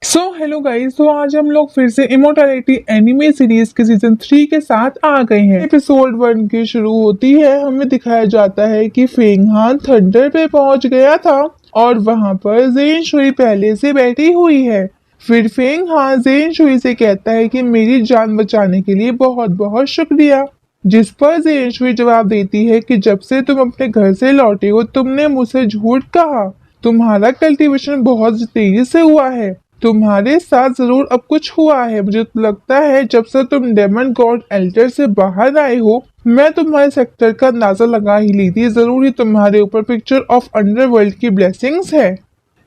Hello guys. तो आज हम लोग फिर से इमोर्टैलिटी एनिमे सीरीज के सीजन 3 के साथ आ गए हैं। एपिसोड 1 की शुरू होती है, हमें दिखाया जाता है कि फेंगहान थंडर पे पहुंच गया था और वहां पर जेन शुई पहले से बैठी हुई है। फिर फेंगहान जेन शुई से कहता है कि मेरी जान बचाने के लिए बहुत बहुत शुक्रिया। जिस पर जेन शुई जवाब देती है कि जब से तुम अपने घर से लौटे हो तुमने मुझसे झूठ कहा। तुम्हारा कल्टीवेशन बहुत तेजी से हुआ है। तुम्हारे साथ जरूर अब कुछ हुआ है। मुझे तो लगता है जब से तुम डेमन गॉड एल्टर से बाहर आए हो मैं तुम्हारे सेक्टर का अंदाजा लगा ही ली थी। जरूर ही तुम्हारे ऊपर पिक्चर ऑफ अंडरवर्ल्ड की ब्लेसिंग्स है।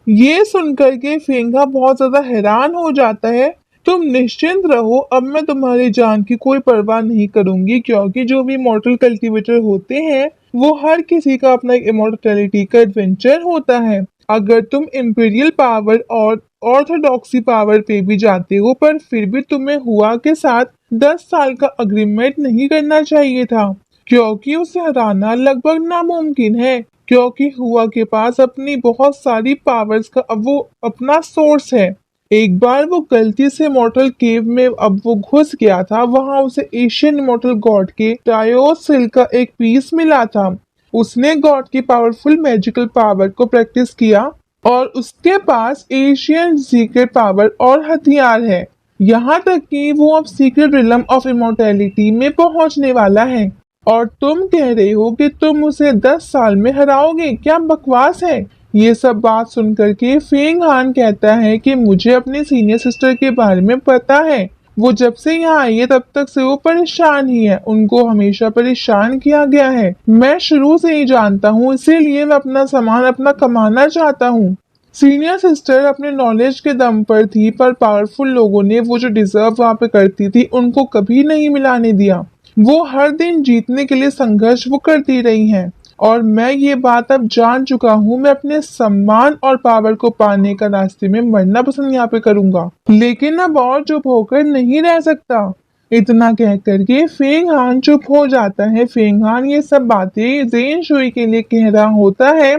ये सुनकर के फेंगा बहुत ज्यादा हैरान हो जाता है। तुम निश्चिंत रहो, अब मैं तुम्हारी जान की कोई परवाह नहीं करूंगी, क्योंकि जो भी मॉर्टल कल्टीवेटर होते हैं वो हर किसी का अपना एक इमोर्टैलिटी का एडवेंचर होता है। अगर तुम इंपीरियल पावर और ऑर्थोडॉक्सी पावर पे भी जाते हो पर फिर भी तुम्हें हुआ के साथ 10 साल का अग्रीमेंट नहीं करना चाहिए था, क्योंकि उसे हराना लगभग नामुमकिन है। क्योंकि हुआ के पास अपनी बहुत सारी पावर्स का अब वो अपना सोर्स है। एक बार वो गलती से मॉर्टल केव में अब वो घुस गया था, वहां उसे एशियन मॉर्टल गॉड के टायोसिल का एक पीस मिला था। उसने गॉड की पावरफुल मैजिकल पावर को प्रैक्टिस किया और उसके पास एशियन सीक्रेट पावर और हथियार है। यहाँ तक कि वो अब सीक्रेट रिलम ऑफ इमोर्टैलिटी में पहुंचने वाला है। और तुम कह रहे हो कि तुम उसे 10 साल में हराओगे? क्या बकवास है। ये सब बात सुनकर के फेंग हान कहता है कि मुझे अपनी सीनियर सिस्टर के बारे में पता है। वो जब से यहाँ आई है तब तक से वो परेशान ही है। उनको हमेशा परेशान किया गया है। मैं शुरू से ही जानता हूँ, इसीलिए मैं अपना सामान अपना कमाना चाहता हूँ। सीनियर सिस्टर अपने नॉलेज के दम पर थी, पर पावरफुल लोगों ने वो जो डिजर्व वहाँ पे करती थी उनको कभी नहीं मिलाने दिया। वो हर दिन जीतने के लिए संघर्ष वो करती रही हैं। और मैं ये बात अब जान चुका हूँ। मैं अपने सम्मान और पावर को पाने का रास्ते में मरना पसंद यहाँ पे करूंगा, लेकिन अब और चुप होकर नहीं रह सकता। इतना कह करके फेंग हान चुप हो जाता है। फेंग हान ये सब बातें जेन शुई के लिए कह रहा होता है,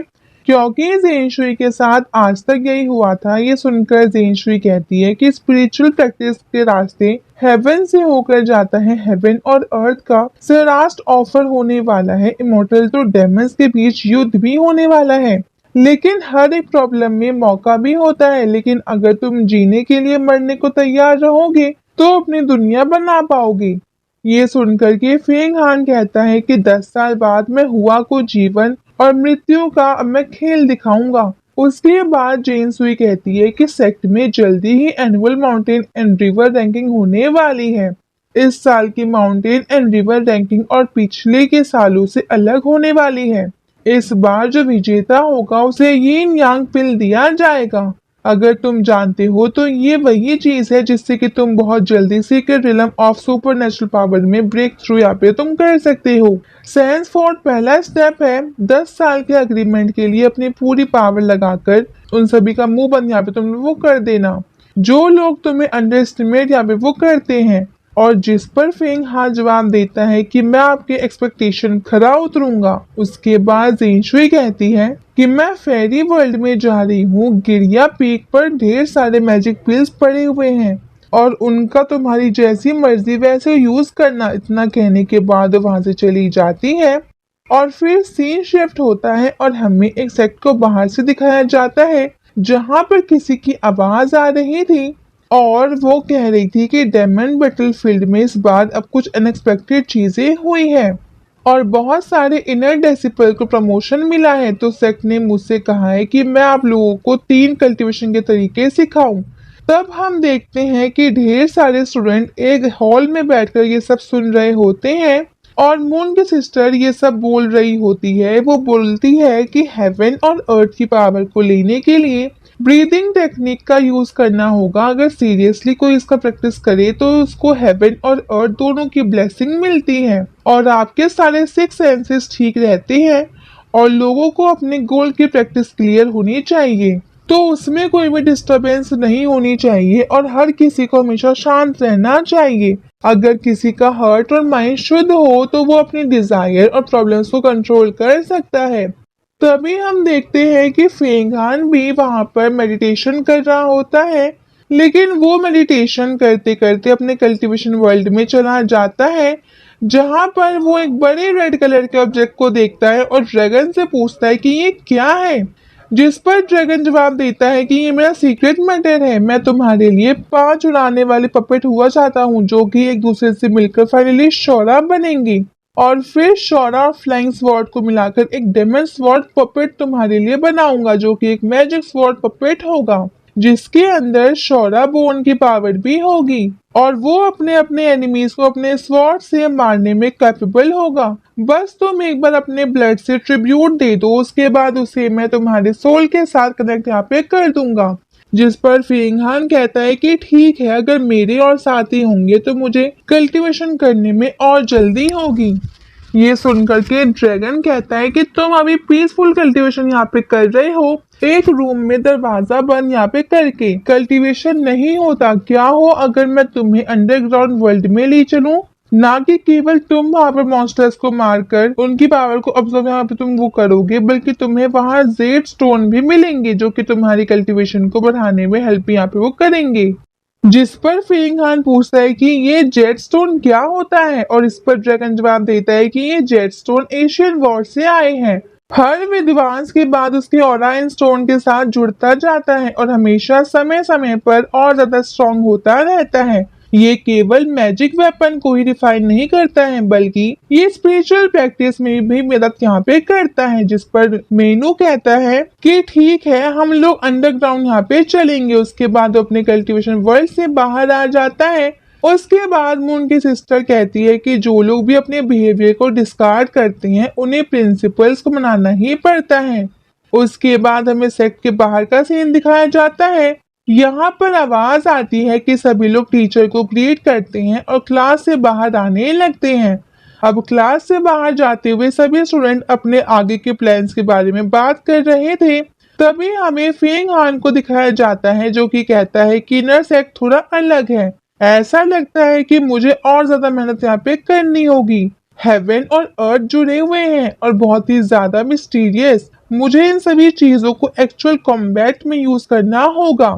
क्योंकि जेन शुई के साथ आज तक यही हुआ था। ये सुनकर जेन शुई कहती है कि स्पिरिचुअल प्रैक्टिस के रास्ते हेवन से होकर जाता है। हेवन और अर्थ का सरास्ट ऑफर होने वाला है। इमोर्टल तो डेमन्स के बीच युद्ध भी होने वाला है। लेकिन हर एक प्रॉब्लम में मौका भी होता है। लेकिन अगर तुम जीने के लिए मरने को तैयार रहोगे तो अपनी दुनिया बना पाओगे। ये सुनकर के फेंग हान कहता है कि 10 साल बाद मैं हुआ को जीवन और मृत्यु का अब मैं खेल दिखाऊंगा। उसके बाद जेन सुई कहती है कि सेक्ट में जल्दी ही annual mountain and river ranking होने वाली है। इस साल की माउंटेन एंड रिवर रैंकिंग और पिछले के सालों से अलग होने वाली है। इस बार जो विजेता होगा उसे यीन यांग पिल दिया जाएगा। अगर तुम जानते हो तो ये वही चीज है जिससे कि तुम बहुत जल्दी secret realm of supernatural power में ब्रेक थ्रू यहाँ पे तुम कर सकते हो। सैंसफोर्ड पहला स्टेप है। 10 साल के अग्रीमेंट के लिए अपनी पूरी पावर लगाकर उन सभी का मुंह बंद यहाँ पे तुम वो कर देना जो लोग तुम्हें अंडर एस्टिमेट यहाँ पे वो करते हैं। और जिस पर फेंग हान जवाब देता है कि मैं आपके एक्सपेक्टेशन खरा उतरूंगा। उसके बाद जेनशुई कहती है कि मैं फेरी वर्ल्ड में जा रही हूँ। गिरिया पीक पर ढेर सारे मैजिक पिल्स पड़े हुए हैं और उनका तुम्हारी जैसी मर्जी वैसे यूज करना। इतना कहने के बाद वहां से चली जाती है। और फिर सीन शिफ्ट होता है और हमें एक सेक्ट को बाहर से दिखाया जाता है जहां पर किसी की आवाज आ रही थी और वो कह रही थी कि डेमन बैटलफील्ड में इस बार अब कुछ अनएक्सपेक्टेड चीजें हुई है और बहुत सारे इनर डेसिपल को प्रमोशन मिला है। तो सेक्ट ने मुझसे कहा है कि मैं आप लोगों को 3 कल्टीवेशन के तरीके सिखाऊं। तब हम देखते हैं कि ढेर सारे स्टूडेंट एक हॉल में बैठकर ये सब सुन रहे होते हैं और मून की सिस्टर ये सब बोल रही होती है। वो बोलती है कि हेवन और अर्थ की पावर को लेने के लिए ब्रीदिंग टेक्निक का यूज करना होगा। अगर सीरियसली कोई इसका प्रैक्टिस करे तो उसको हेवन और अर्थ दोनों की ब्लेसिंग मिलती है और आपके सारे 6 सेंसेस ठीक रहते हैं और लोगों को अपने गोल की प्रैक्टिस क्लियर होनी चाहिए। तो उसमें कोई भी डिस्टरबेंस नहीं होनी चाहिए और हर किसी को हमेशा शांत रहना चाहिए। अगर किसी का हार्ट और माइंड शुद्ध हो तो वो अपनी डिजायर और प्रॉब्लम्स को कंट्रोल कर सकता है। तभी हम देखते हैं कि फेंग हान भी वहां पर मेडिटेशन कर रहा होता है लेकिन वो मेडिटेशन करते करते अपने कल्टीवेशन वर्ल्ड में चला जाता है, जहां पर वो एक बड़े रेड कलर के ऑब्जेक्ट को देखता है और ड्रैगन से पूछता है कि ये क्या है। जिस पर ड्रैगन जवाब देता है कि ये मेरा सीक्रेट मैटर है, मैं तुम्हारे लिए 5 उड़ाने वाले पपेट हुआ चाहता हूँ जो कि एक दूसरे से मिलकर फाइनली शोरा बनेंगी, और फिर शोरा और फ्लाइंग स्वॉर्ड को मिलाकर एक डेमन स्वॉर्ड पपेट तुम्हारे लिए बनाऊंगा जो कि एक मैजिक स्वॉर्ड पपेट होगा, जिसके अंदर शोरा बोन की पावर भी होगी और वो अपने अपने एनिमीज को अपने स्वॉर्ड से मारने में कैपेबल होगा। बस तुम एक बार अपने ब्लड से ट्रिब्यूट दे दो, उसके बाद उसे मैं तुम्हारे सोल के साथ कनेक्ट यहाँ पे कर दूंगा। जिस पर फेंगहान कहता है कि ठीक है, अगर मेरे और साथी होंगे तो मुझे कल्टीवेशन करने में और जल्दी होगी। ये सुनकर के ड्रैगन कहता है कि तुम अभी पीसफुल कल्टीवेशन यहाँ पे कर रहे हो, एक रूम में दरवाजा बंद यहाँ पे करके। कल्टीवेशन नहीं होता, क्या हो अगर मैं तुम्हें अंडरग्राउंड वर्ल्ड में ले चलूं, ना कि केवल तुम वहां पर मॉन्स्टर्स को मारकर उनकी पावर को ऑब्जर्व यहाँ पे तुम वो करोगे, बल्कि तुम्हें वहां जेड स्टोन भी मिलेंगे जो कि तुम्हारी कल्टीवेशन को बढ़ाने में हेल्प यहाँ पे वो करेंगे। जिस पर फेंगहान पूछता है कि ये जेड स्टोन क्या होता है, और इस पर ड्रैगन जवाब देता है कि ये जेड स्टोन एशियन वॉर से आए हैं। हर विद्वांस के बाद उसके ऑरा इन स्टोन के साथ जुड़ता जाता है और हमेशा समय समय पर और ज्यादा स्ट्रॉन्ग होता रहता है। ये केवल मैजिक वेपन को ही रिफाइन नहीं करता है, बल्कि ये स्पिरिचुअल प्रैक्टिस में भी मदद यहाँ पे करता है। जिस पर मेनू कहता है कि ठीक है, हम लोग अंडरग्राउंड यहाँ पे चलेंगे। उसके बाद वो अपने कल्टीवेशन वर्ल्ड से बाहर आ जाता है। उसके बाद मून की सिस्टर कहती है कि जो लोग भी अपने बिहेवियर को डिस्कार्ड करते हैं उन्हें प्रिंसिपल्स को मनाना ही पड़ता है। उसके बाद हमें सेक्ट के बाहर का सीन दिखाया जाता है। यहाँ पर आवाज आती है कि सभी लोग टीचर को ग्रीट करते हैं और क्लास से बाहर आने लगते हैं। अब क्लास से बाहर जाते हुए सभी स्टूडेंट अपने आगे के प्लान्स के बारे में बात कर रहे थे। तभी हमें फेंगहान को दिखाया जाता है जो कि कहता है कि इनर सेक्ट थोड़ा अलग है। ऐसा लगता है कि मुझे और ज्यादा मेहनत यहाँ पे करनी होगी। हेवन और अर्थ जुड़े हुए हैं और बहुत ही ज्यादा मिस्टीरियस। मुझे इन सभी चीजों को एक्चुअल कॉम्बैट में यूज करना होगा।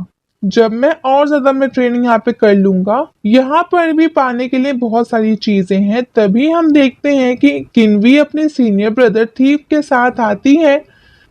जब मैं और ज्यादा मैं ट्रेनिंग यहाँ पे कर लूंगा। यहाँ पर भी पाने के लिए बहुत सारी चीजें हैं। तभी हम देखते हैं कि किन्वी अपने सीनियर ब्रदर थीफ के साथ आती है।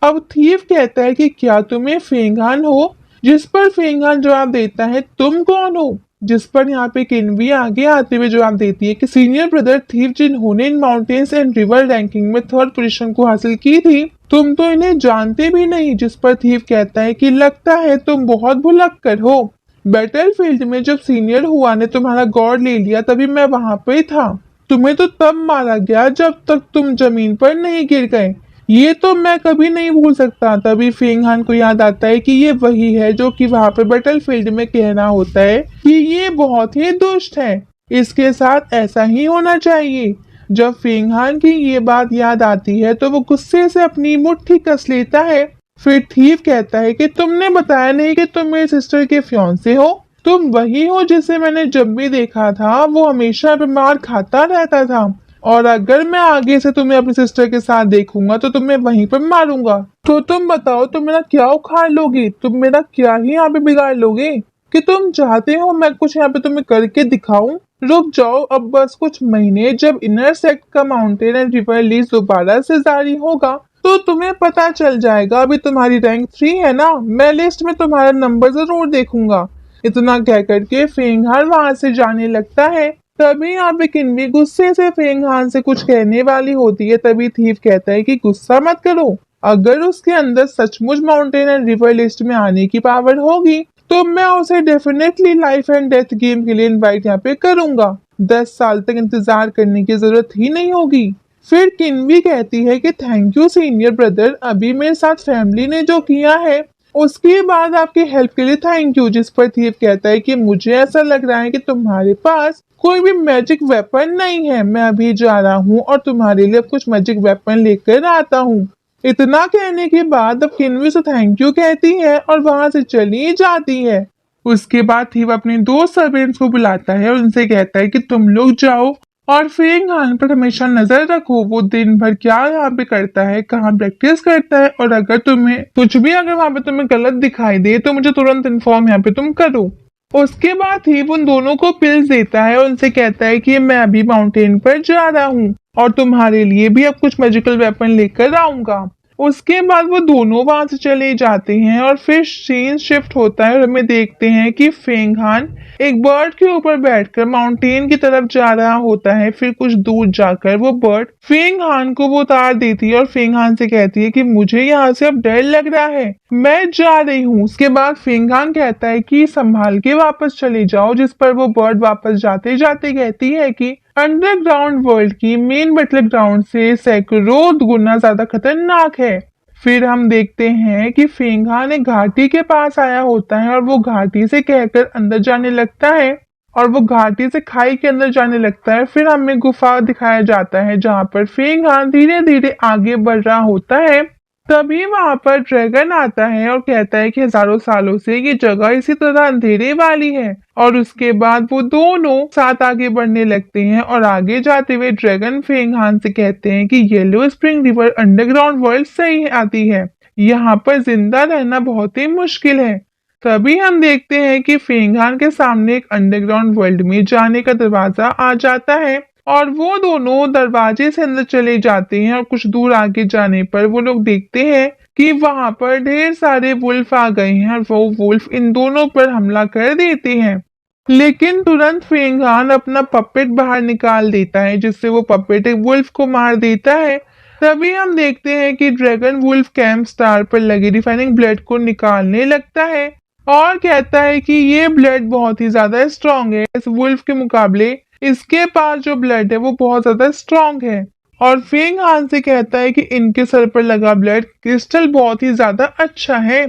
अब थीफ कहता है कि क्या तुम्हें फेंगहान हो, जिस पर फेंगहान जवाब देता है तुम कौन हो। जिस पर यहाँ पे किन्वी आगे आते हुए जवाब देती है कि सीनियर ब्रदर थीफ जिन्होंने in mountains and river ranking में 3rd पोजीशन को हासिल की थी, तुम तो इन्हें जानते भी नहीं। जिस पर थीफ कहता है कि लगता है तुम बहुत भुलक्कड़ हो। बैटलफील्ड में जब सीनियर हुआ ने तुम्हारा गॉड ले लिया तभी मैं वहां पे था। तुम्हें तो तब मारा गया जब तक तुम जमीन पर नहीं गिर गए। ये तो मैं कभी नहीं भूल सकता। तभी फेंगहान को याद आता है कि ये वही है जो कि वहां पर बैटलफील्ड में कहना होता है कि ये बहुत ही दुष्ट है, इसके साथ ऐसा ही होना चाहिए। जब फेंगहान की ये बात याद आती है तो वो गुस्से से अपनी मुट्ठी कस लेता है। फिर थीफ कहता है कि तुमने बताया नहीं कि तुम मेरे सिस्टर के फियांसे हो। तुम वही हो जिसे मैंने जब भी देखा था वो हमेशा बीमार खाता रहता था, और अगर मैं आगे से तुम्हें अपनी सिस्टर के साथ देखूंगा तो तुम्हें वहीं पर मारूंगा। तो तुम बताओ तुम मेरा क्या उखाड़ लोगे, तुम मेरा क्या ही यहाँ पे बिगाड़ लोगे कि तुम चाहते हो मैं कुछ यहाँ पे तुम्हें करके दिखाऊं। रुक जाओ अब बस कुछ महीने, जब इनर सेक्ट का माउंटेन एंड रिवर लीज दोबारा से जारी होगा तो तुम्हें पता चल जाएगा। अभी तुम्हारी रैंक 3 है ना, मैं लिस्ट में तुम्हारा नंबर जरूर देखूंगा। इतना कह करके फेंगहान वहां से जाने लगता है। तभी यहाँ पे किन्वी गुस्से से फेंगहान से कुछ कहने वाली होती है। तभी थीफ कहता है कि गुस्सा मत करो, अगर उसके अंदर सचमुच माउंटेन एंड रिवर लिस्ट में आने की पावर होगी तो मैं उसे definitely life and death game के लिए इनवाइट यहाँ पे करूंगा। 10 साल तक इंतजार करने की जरूरत ही नहीं होगी। फिर किन्वी कहती है कि थैंक यू सीनियर ब्रदर, अभी मेरे साथ फैमिली ने जो किया है उसके बाद आपकी हेल्प के लिए थैंक यू। जिस पर थीफ कहता है कि मुझे ऐसा लग रहा है कि तुम्हारे पास कोई भी मैजिक वेपन नहीं है। मैं अभी जा रहा हूँ और तुम्हारे लिए कुछ मैजिक वेपन लेकर आता हूँ। इतना कहने के बाद अब किन्वी से थैंक यू कहती है और वहां से चली जाती है। उसके बाद थीफ अपने 2 सर्वेंट्स को बुलाता है और उनसे कहता है कि तुम लोग जाओ और फेंगहान पर हमेशा नजर रखो, वो दिन भर क्या यहाँ पे करता है, कहाँ प्रैक्टिस करता है, और अगर तुम्हें कुछ भी अगर वहां पे तुम्हें गलत दिखाई दे तो मुझे तुरंत इन्फॉर्म यहाँ पे तुम करो। उसके बाद ही वो उन दोनों को पिल्स देता है और उनसे कहता है कि मैं अभी माउंटेन पर जा रहा हूँ और तुम्हारे लिए भी अब कुछ मैजिकल वेपन लेकर आऊंगा। उसके बाद वो दोनों वहां से चले जाते हैं और फिर सीन शिफ्ट होता है और हमें देखते हैं कि फेंग हान एक बर्ड के ऊपर बैठकर माउंटेन की तरफ जा रहा होता है। फिर कुछ दूर जाकर वो बर्ड फेंग हान को वो उतार देती है और फेंग हान से कहती है कि मुझे यहाँ से अब डर लग रहा है, मैं जा रही हूँ। उसके बाद फेंग हान कहता है कि संभाल के वापस चले जाओ, जिस पर वो बर्ड वापस जाते जाते कहती है कि अंडरग्राउंड वर्ल्ड की मेन बैटल ग्राउंड से सैकड़ों गुना ज्यादा खतरनाक है। फिर हम देखते हैं कि फेंग हान एक घाटी के पास आया होता है और वो घाटी से कहकर अंदर जाने लगता है और वो घाटी से खाई के अंदर जाने लगता है। फिर हमें गुफा दिखाया जाता है जहाँ पर फेंग हान धीरे धीरे आगे बढ़ रहा होता है। तभी वहां पर ड्रैगन आता है और कहता है कि हजारों सालों से ये जगह इसी तरह अंधेरे वाली है। और उसके बाद वो दोनों साथ आगे बढ़ने लगते हैं और आगे जाते हुए ड्रैगन फेंग हान से कहते हैं कि yellow spring river underground world सही आती है, यहाँ पर जिंदा रहना बहुत ही मुश्किल है। तभी हम देखते हैं कि फेंग हान के सामने एक अंडरग्राउंड वर्ल्ड में जाने का दरवाजा आ जाता है और वो दोनों दरवाजे से अंदर चले जाते हैं और कुछ दूर आगे जाने पर वो लोग देखते हैं कि वहां पर ढेर सारे वुल्फ आ गए हैं और वो वुल्फ इन दोनों पर हमला कर देते हैं। लेकिन तुरंत फेंग हान अपना पपेट बाहर निकाल देता है जिससे वो पपेट एक वुल्फ को मार देता है। तभी हम देखते हैं कि ड्रैगन वुल्फ कैंप स्टार पर लगे रिफाइनिंग ब्लड को निकालने लगता है और कहता है कि ये ब्लड बहुत ही ज्यादा स्ट्रांग है, इस वुल्फ के मुकाबले इसके पास जो ब्लड है वो बहुत ज्यादा स्ट्रांग है। और फेंग हान से कहता है कि इनके सर पर लगा ब्लड क्रिस्टल बहुत ही ज्यादा अच्छा है,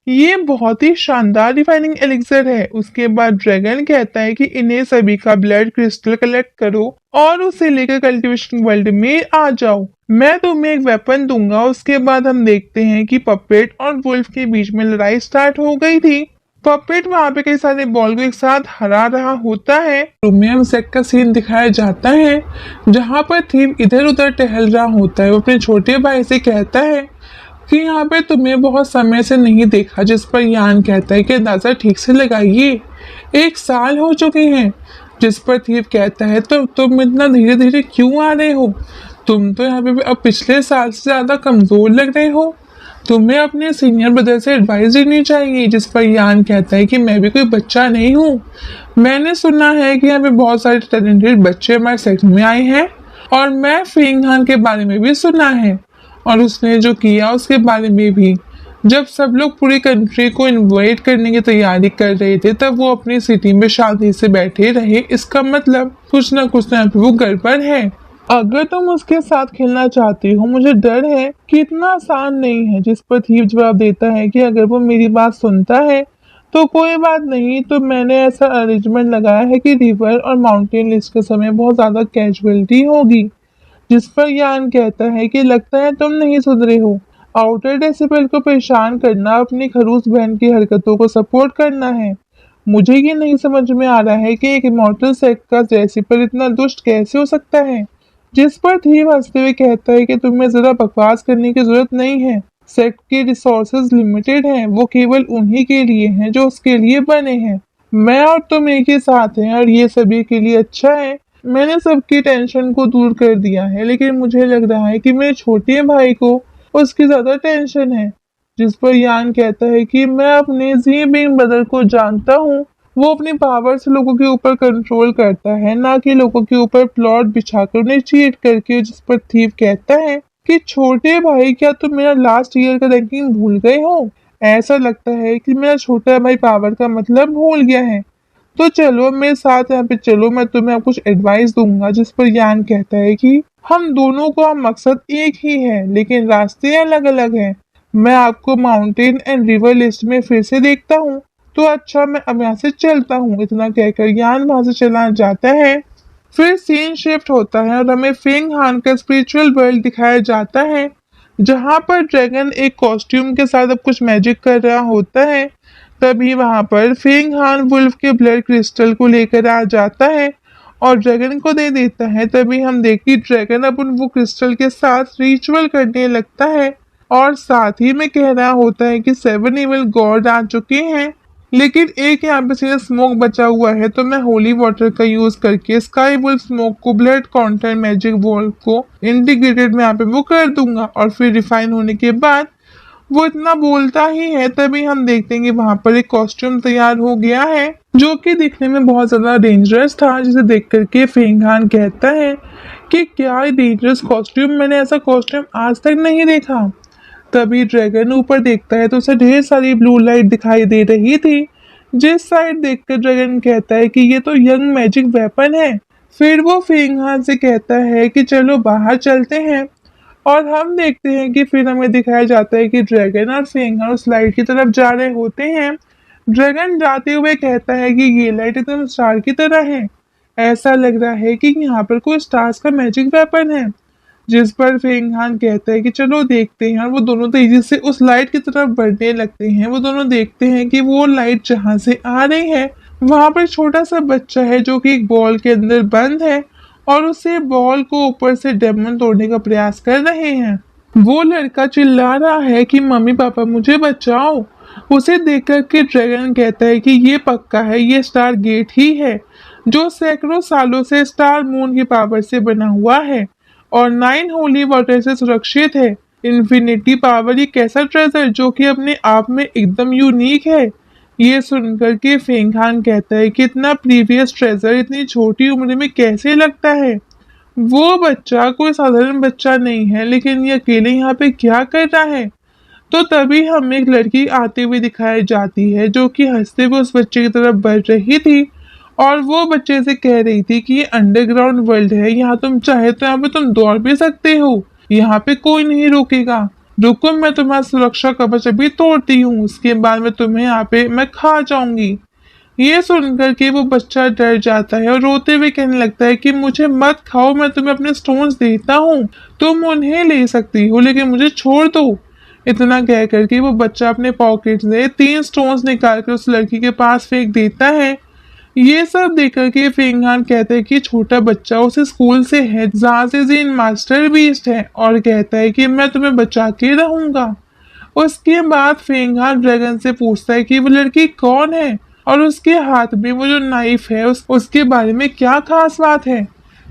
ये बहुत ही शानदार रिफाइनिंग एलिक्सर है। उसके बाद ड्रैगन कहता है कि इन्हें सभी का ब्लड क्रिस्टल कलेक्ट करो और उसे लेकर कल्टीवेशन वर्ल्ड में आ जाओ, मैं तुम्हें एक वेपन दूंगा। उसके बाद हम देखते हैं कि पपेट और वुल्फ के बीच में लड़ाई स्टार्ट हो गई थी। पपेट वहां पे कई सारे बॉल को एक साथ हरा रहा होता है। रोमियम सेक का सीन दिखाया जाता है जहां पर थीव इधर उधर टहल रहा होता है। वो अपने छोटे भाई से कहता है कि यहाँ पे तुम्हें बहुत समय से नहीं देखा, जिस पर यान कहता है कि अंदाजा ठीक से लगाइए 1 साल हो चुके हैं। जिस पर थीव कहता है तो तुम इतना धीरे धीरे क्यों आ रहे हो, तुम तो यहाँ पे अब पिछले साल से ज्यादा कमजोर लग रहे हो, तुम्हें अपने सीनियर ब्रदर से एडवाइस लेनी चाहिए। जिस पर यान कहता है कि मैं भी कोई बच्चा नहीं हूँ, मैंने सुना है कि यहाँ पे बहुत सारे टैलेंटेड बच्चे हमारे सेक्ट में आए हैं और मैं फेंग हान के बारे में भी सुना है और उसने जो किया उसके बारे में भी। जब सब लोग पूरी कंट्री को इनवाइट करने की तैयारी कर रहे थे तब वो अपनी सिटी में शांति से बैठे रहे, इसका मतलब कुछ ना वो गड़बड़ है। अगर तुम उसके साथ खेलना चाहती हो, मुझे डर है कि इतना आसान नहीं है। जिस पर थीव जवाब देता है कि अगर वो मेरी बात सुनता है तो कोई बात नहीं, तो मैंने ऐसा अरेंजमेंट लगाया है कि रिवर और माउंटेन लिस्ट के समय बहुत ज्यादा कैजुअलिटी होगी। जिस पर यान कहता है कि लगता है तुम नहीं सुधरे हो, आउटर डेसिबल को परेशान करना अपनी खरूस बहन की हरकतों को सपोर्ट करना है। मुझे ये नहीं समझ में आ रहा है कि एक इमॉर्टल सेक्ट का डेसिबल इतना दुष्ट कैसे हो सकता है। जिस पर थीव हंसते हुए कहता है कि तुम्हें जरा बकवास करने की जरूरत नहीं है, सेक्ट के रिसोर्सेज लिमिटेड हैं, वो केवल उन्हीं के लिए हैं जो उसके लिए बने हैं। मैं और तुम एक ही साथ हैं और ये सभी के लिए अच्छा है। मैंने सबकी टेंशन को दूर कर दिया है, लेकिन मुझे लग रहा है कि मेरे छोटे भाई को उसकी ज्यादा टेंशन है। जिस पर यान कहता है कि मैं अपने जी बिंग ब्रदर को जानता हूँ, वो अपनी पावर से लोगों के ऊपर कंट्रोल करता है, ना कि लोगों के ऊपर प्लॉट बिछाकर उन्हें चीट करके। जिस पर थीव कहता है कि छोटे भाई क्या तुम मेरा लास्ट ईयर का रैंकिंग भूल गए हो, ऐसा लगता है कि मेरा छोटा भाई पावर का मतलब भूल गया है। तो चलो मेरे साथ यहाँ पे चलो, मैं तुम्हें कुछ एडवाइस दूंगा। जिस पर यान कहता है कि हम दोनों का मकसद एक ही है लेकिन रास्ते अलग अलग हैं। मैं आपको माउंटेन एंड रिवर लिस्ट में फिर से देखता हूँ, तो अच्छा मैं अब यहाँ से चलता हूँ। इतना कहकर यान वहां से चला जाता है। फिर सीन शिफ्ट होता है और हमें फेंग हान का स्पिरिचुअल वर्ल्ड दिखाया जाता है जहाँ पर ड्रैगन एक कॉस्ट्यूम के साथ अब कुछ मैजिक कर रहा होता है। तभी वहां पर फेंग हान वुल्फ के ब्लड क्रिस्टल को लेकर आ जाता है और ड्रैगन को दे देता है। तभी हम देखते ड्रैगन अब उन वो क्रिस्टल के साथ रिचुअल करने लगता है और साथ ही में कह रहा होता है कि 7 इविल गॉड आ चुके हैं, लेकिन एक यहाँ पे सिर्फ स्मोक बचा हुआ है, तो मैं होली वाटर का यूज करके स्काई बॉल स्मोक को ब्लड कॉन्टेंट मैजिक बॉल को इंटीग्रेटेड में यहाँ पे वो कर दूंगा और फिर रिफाइन होने के बाद वो इतना बोलता ही है तभी हम देखते हैं कि वहां पर एक कॉस्ट्यूम तैयार हो गया है जो कि दिखने में बहुत ज्यादा डेंजरस था, जिसे देख करके फेंगहान कहता है कि क्या ये डेंजरस कॉस्ट्यूम, मैंने ऐसा कॉस्ट्यूम आज तक नहीं देखा। तभी ड्रैगन ऊपर देखता है तो उसे ढेर सारी ब्लू लाइट दिखाई दे रही थी, जिस साइड देखकर ड्रैगन कहता है कि ये तो यंग मैजिक वेपन है। फिर वो फेंगहान से कहता है कि चलो बाहर चलते हैं और हम देखते हैं कि फिर हमें दिखाया जाता है कि ड्रैगन और फेंगहान उस लाइट की तरफ जा रहे होते हैं। ड्रैगन जाते हुए कहता है कि ये लाइट एकदम स्टार की तरह है, ऐसा लग रहा है कि यहाँ पर कोई स्टार्स का मैजिक वेपन है। जिस पर फेंगहान कहता है कि चलो देखते हैं, और वो दोनों तेजी से उस लाइट की तरफ बढ़ने लगते हैं। वो दोनों देखते हैं कि वो लाइट जहाँ से आ रही है वहां पर छोटा सा बच्चा है जो कि एक बॉल के अंदर बंद है और उसे बॉल को ऊपर से डेमन तोड़ने का प्रयास कर रहे हैं। वो लड़का चिल्ला रहा है कि मम्मी पापा मुझे बचाओ। उसे देखकर के ड्रैगन कहता है कि ये पक्का है, ये स्टार गेट ही है जो सैकड़ों सालों से स्टार मून की पावर से बना हुआ है और 9 होली वाटर से सुरक्षित है। इन्फिनिटी पावर एक ऐसा ट्रेजर जो कि अपने आप में एकदम यूनिक है। ये सुनकर के फेंगहान कहता है कि इतना प्रीवियस ट्रेजर इतनी छोटी उम्र में कैसे लगता है। वो बच्चा कोई साधारण बच्चा नहीं है, लेकिन ये अकेले यहाँ पे क्या कर रहा है। तो तभी हमें एक लड़की आते हुए दिखाई जाती है जो कि हंसते हुए उस बच्चे की तरफ बढ़ रही थी और वो बच्चे से कह रही थी कि ये अंडरग्राउंड वर्ल्ड है, यहाँ तुम चाहे तो यहाँ पे तुम दौड़ भी सकते हो, यहाँ पे कोई नहीं रोकेगा। रुको, मैं तुम्हारा सुरक्षा कवच अभी तोड़ती हूँ, उसके बाद में तुम्हें यहाँ पे मैं खा जाऊंगी। ये सुनकर के वो बच्चा डर जाता है और रोते हुए कहने लगता है कि मुझे मत खाओ, मैं तुम्हें अपने स्टोन्स देता हूँ, तुम उन्हें ले सकती हो लेकिन मुझे छोड़ दो। इतना कह करके वो बच्चा अपने पॉकेट से 3 स्टोन्स निकाल कर उस लड़की के पास फेंक देता है। ये सब देख करके फेंगहान कहता है कि छोटा बच्चा उस स्कूल से है जहाँ से जीन मास्टर बीस्ट है और कहता है कि मैं तुम्हें बचा के रहूंगा। उसके बाद फेंगहान ड्रैगन से पूछता है कि वो लड़की कौन है और उसके हाथ में वो जो नाइफ है उसके बारे में क्या खास बात है।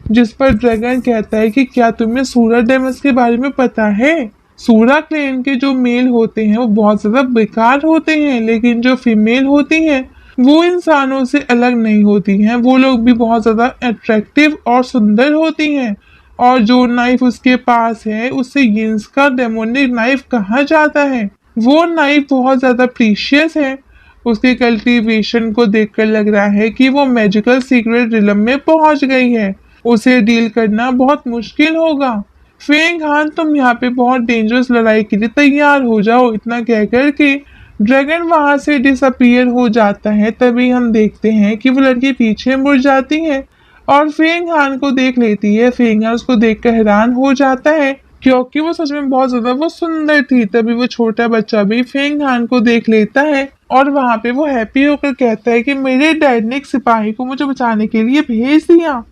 जिस पर ड्रैगन कहता है कि क्या तुम्हें सूरा डेमस के बारे में पता है। सूरा क्लेन के जो मेल होते हैं वो बहुत ज्यादा बेकार होते हैं, लेकिन जो फीमेल होती हैं वो इंसानों से अलग नहीं होती हैं, वो लोग भी बहुत ज्यादा अट्रैक्टिव और सुंदर होती हैं। और जो नाइफ उसके पास है उससे यिन्स का डेमोनिक नाइफ कहा जाता है। वो नाइफ बहुत ज्यादा प्रीशियस है। उसके कल्टीवेशन को देखकर लग रहा है कि वो मैजिकल सीक्रेट रिलम में पहुंच गई है, उसे डील करना बहुत मुश्किल होगा। फेंगहान तुम यहाँ पे बहुत डेंजरस लड़ाई के लिए तैयार हो जाओ। इतना कहकर के ड्रैगन वहां से डिसअपियर हो जाता है। तभी हम देखते हैं कि वो लड़की पीछे मुड़ जाती है और फेंगहान को देख लेती है। फेंगहान उसको देखकर हैरान हो जाता है क्योंकि वो सच में बहुत ज्यादा वो सुंदर थी। तभी वो छोटा बच्चा भी फेंगहान को देख लेता है और वहां पे वो हैप्पी होकर कहता है कि मेरे डैड ने एक सिपाही को मुझे बचाने के लिए भेज दिया।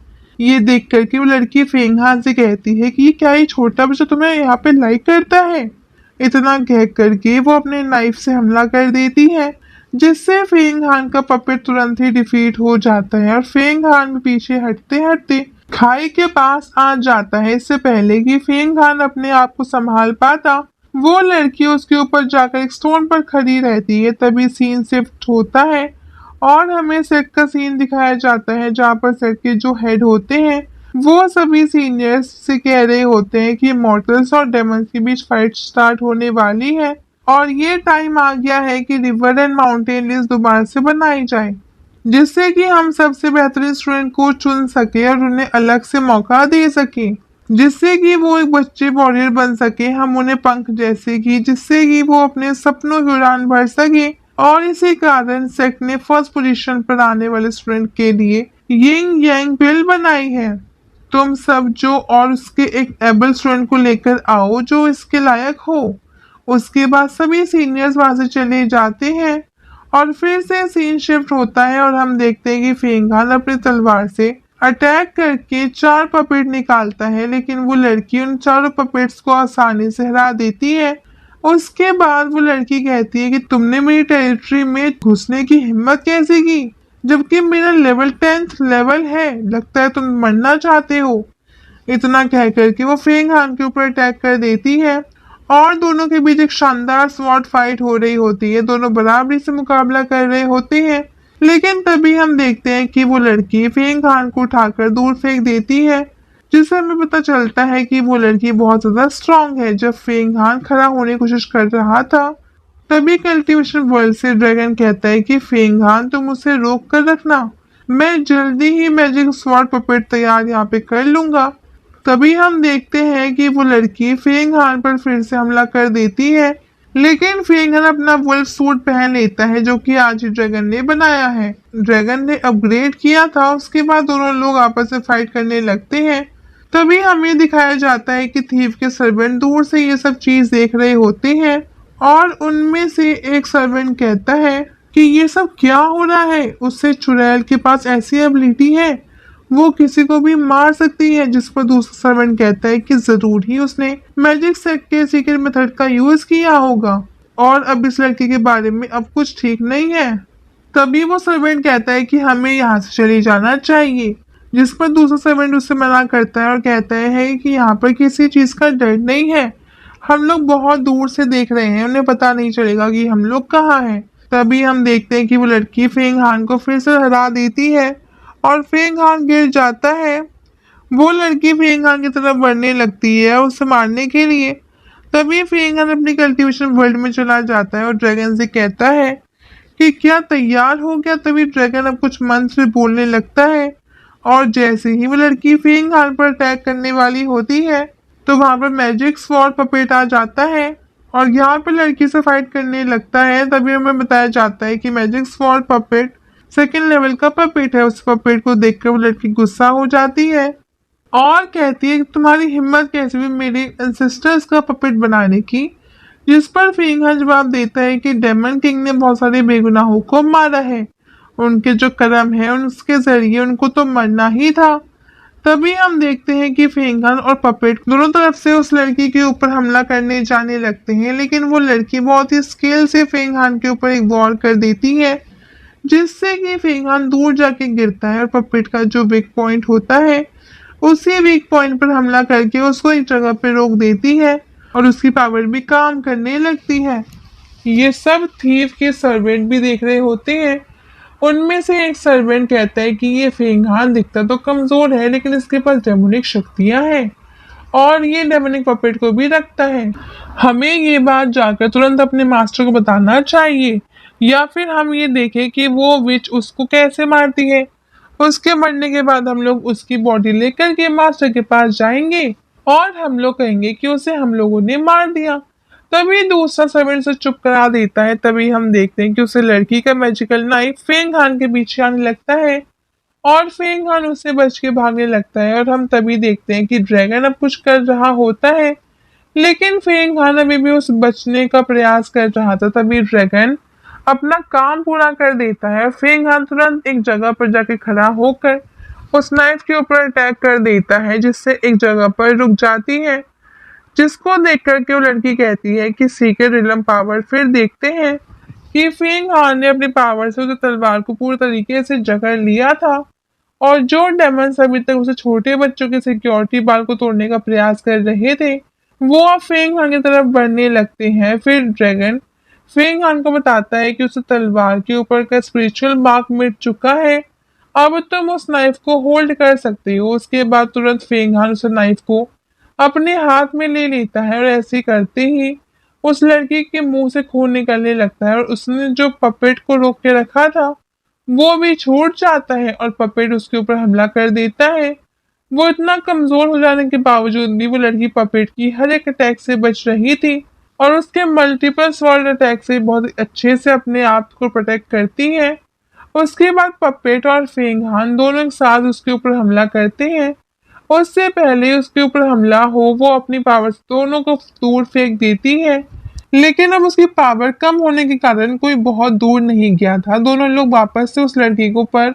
ये देख करके वो लड़की फेंगहान से कहती है कि क्या ये छोटा बच्चा तुम्हें यहाँ पे लाइक करता है। इतना कह करके वो अपने नाइफ से हमला कर देती है, जिससे फेंगहान का पपेट तुरंत ही डिफीट हो जाता है और फेंगहान पीछे हटते हटते खाई के पास आ जाता है। इससे पहले कि फेंगहान अपने आप को संभाल पाता, वो लड़की उसके ऊपर जाकर एक स्टोन पर खड़ी रहती है। तभी सीन शिफ्ट होता है और हमें सेट का सीन दिखाया जाता है जहाँ पर सेट के जो हेड होते हैं वो सभी सीनियर्स से कह रहे होते हैं कि मॉर्टल्स और डेमन्स के बीच फाइट स्टार्ट होने वाली है और ये टाइम आ गया है कि रिवर एंड माउंटेन लिस्ट दोबारा से बनाई जाए, जिससे कि हम सबसे बेहतरीन स्टूडेंट को चुन सके और उन्हें अलग से मौका दे सके, जिससे कि वो एक बच्चे वॉरियर बन सके, हम उन्हें पंख जैसे कि जिससे कि वो अपने सपनों की उड़ान भर सके। और इसी कारण सेक्ट ने फर्स्ट पोजीशन पर आने वाले स्टूडेंट के लिए यिंग यांग बिल बनाई है। तुम सब जो और उसके एक एबल स्टूडेंट को लेकर आओ जो इसके लायक हो। उसके बाद सभी सीनियर्स वहां से चले जाते हैं और फिर से सीन शिफ्ट होता है और हम देखते हैं कि फेंगहान अपनी तलवार से अटैक करके 4 पपेट निकालता है, लेकिन वो लड़की उन चारों पपेट्स को आसानी से हरा देती है। उसके बाद वो लड़की कहती है कि तुमने मेरी टेरिटरी में घुसने की हिम्मत कैसे की, जबकि मेरा लेवल 10th लेवल है, लगता है तुम मरना चाहते हो। इतना कह करके वो फेंग हान के ऊपर अटैक कर देती है और दोनों के बीच एक शानदार स्वॉर्ड फाइट हो रही होती है। दोनों बराबरी से मुकाबला कर रहे होते हैं, लेकिन तभी हम देखते हैं कि वो लड़की फेंग हान को उठाकर दूर फेंक देती है, जिससे हमें पता चलता है कि वो लड़की बहुत ज्यादा स्ट्रांग है। जब फेंग हान खड़ा होने की कोशिश कर रहा था, तभी कल्टीवेशन वर्ल्ड से ड्रैगन कहता है कि फेंग हान तुम उसे रोक कर रखना, मैं जल्दी ही मैजिक स्वॉर्ड पपेट तैयार यहाँ पे कर लूंगा। तभी हम देखते हैं कि वो लड़की फेंग हान पर फिर से हमला कर देती है, लेकिन फेंग हान अपना वुल्फ सूट पहन लेता है जो कि आज ही ड्रैगन ने बनाया है। ड्रैगन ने अपग्रेड किया था। उसके बाद दोनों लोग आपस में फाइट करने लगते हैं। तभी हमें दिखाया जाता है कि थीव के सर्वेंट दूर से ये सब चीज देख रहे होते हैं और उनमें से एक सर्वेंट कहता है कि ये सब क्या हो रहा है। उससे चुड़ैल के पास ऐसी एबिलिटी है, वो किसी को भी मार सकती है। जिस पर दूसरा सर्वेंट कहता है कि जरूर ही उसने मैजिक सेट के सीक्रेट मेथड का यूज किया होगा और अब इस लड़की के बारे में अब कुछ ठीक नहीं है। तभी वो सर्वेंट कहता है कि हमें यहाँ से चले जाना चाहिए, जिस पर दूसरा सर्वेंट उससे मना करता है और कहता है कि यहाँ पर किसी चीज का डर नहीं है, हम लोग बहुत दूर से देख रहे हैं, उन्हें पता नहीं चलेगा कि हम लोग कहाँ हैं। तभी हम देखते हैं कि वो लड़की फेंग हान को फिर से हरा देती है और फेंग हान गिर जाता है। वो लड़की फेंग हान की तरफ बढ़ने लगती है उसे मारने के लिए। तभी फेंग हान अपनी कल्टीवेशन वर्ल्ड में चला जाता है और ड्रैगन से कहता है कि क्या तैयार हो गया। तभी ड्रैगन अब कुछ मंत्र बोलने लगता है और जैसे ही वो लड़की फेंग हान पर अटैक करने वाली होती है, तो वहां पर मैजिक स्वॉर्ड पपेट आ जाता है और यहाँ पे लड़की से फाइट करने लगता है। तभी हमें बताया जाता है कि magic sword puppet second level का पपेट है। उस पपेट को देखकर वो लड़की गुस्सा हो जाती है और कहती है कि तुम्हारी हिम्मत कैसे हुई मेरे एंसेस्टर्स का पपेट बनाने की। जिस पर फेंग हान जवाब देता है कि डेमन किंग ने बहुत सारे बेगुनाहों को मारा है, उनके जो कर्म है उसके जरिए उनको तो मरना ही था। तभी हम देखते हैं कि फेंग हान और पपेट दोनों तरफ से उस लड़की के ऊपर हमला करने जाने लगते हैं, लेकिन वो लड़की बहुत ही स्किल से फेंग हान के ऊपर एक वॉर कर देती है, जिससे कि फेंग हान दूर जाके गिरता है और पपेट का जो वीक पॉइंट होता है उसी वीक पॉइंट पर हमला करके उसको एक जगह पे रोक देती है और उसकी पावर भी काम करने लगती है। ये सब थीव के सर्वेंट भी देख रहे होते हैं। उनमें से एक सर्वेंट कहता है कि ये फेंग हान दिखता तो कमजोर है, लेकिन इसके पास डेमोनिक शक्तियां हैं और ये डेमोनिक पपेट को भी रखता है। हमें ये बात जाकर तुरंत अपने मास्टर को बताना चाहिए, या फिर हम ये देखें कि वो विच उसको कैसे मारती है। उसके मरने के बाद हम लोग उसकी बॉडी लेकर के मास्टर के पास जाएंगे और हम लोग कहेंगे कि उसे हम लोगों ने मार दिया। तभी दूसरा सर्वेंट से चुप करा देता है। तभी हम देखते हैं कि उसे लड़की का मैजिकल नाइफ फेंग हान के पीछे आने लगता है और फेंग हान उससे बच के भागने लगता है और हम तभी देखते हैं कि ड्रैगन अब कुछ कर रहा होता है, लेकिन फेंग हान अभी भी उस बचने का प्रयास कर रहा था। तभी ड्रैगन अपना काम पूरा कर देता है और फेंग हान तुरंत एक जगह पर जाके खड़ा होकर उस नाइफ के ऊपर अटैक कर देता है, जिससे एक जगह पर रुक जाती है। जिसको देख करके वो लड़की कहती है कि सीक्रेट रिलम पावर। फिर देखते हैं कि फेंग हान ने अपनी पावर से उस तलवार को पूरी तरीके से जकड़ लिया था और जो डेमंस अभी तक उसे छोटे बच्चों के सिक्योरिटी बाल को तोड़ने का प्रयास कर रहे थे, वो अब फेंग हान की तरफ बढ़ने लगते हैं। फिर ड्रैगन फेंग हान को बताता है कि उसे तलवार के ऊपर का स्पिरिचुअल मार्क मिट चुका है, अब तुम उस नाइफ को होल्ड कर सकते हो। उसके बाद तुरंत फेंग हान उस नाइफ को अपने हाथ में ले लेता है और ऐसे करते ही उस लड़की के मुंह से खून निकलने लगता है और उसने जो पपेट को रोक के रखा था वो भी छूट जाता है और पपेट उसके ऊपर हमला कर देता है। वो इतना कमजोर हो जाने के बावजूद भी वो लड़की पपेट की हर एक अटैक से बच रही थी और उसके मल्टीपल स्वॉर्ड अटैक से बहुत अच्छे से अपने आप को प्रोटेक्ट करती है। उसके बाद पपेट और फेंग हान दोनों एक साथ उसके ऊपर हमला करते हैं। उससे पहले उसके ऊपर हमला हो वो अपनी पावर से दोनों को दूर फेंक देती है, लेकिन अब उसकी पावर कम होने के कारण कोई बहुत दूर नहीं गया था। दोनों लोग वापस से उस लड़की को पर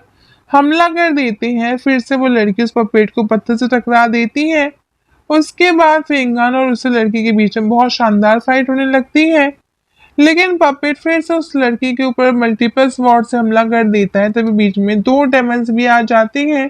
हमला कर देते हैं। फिर से वो लड़की उस पपेट को पत्थर से टकरा देती है उसके बाद फेंगान और उस लड़की के बीच में बहुत शानदार फाइट होने लगती है, लेकिन पपेट फिर से उस लड़की के ऊपर मल्टीपल स्वॉर्ड से हमला कर देता है। तभी बीच में दो डेमन्स भी आ जाती हैं,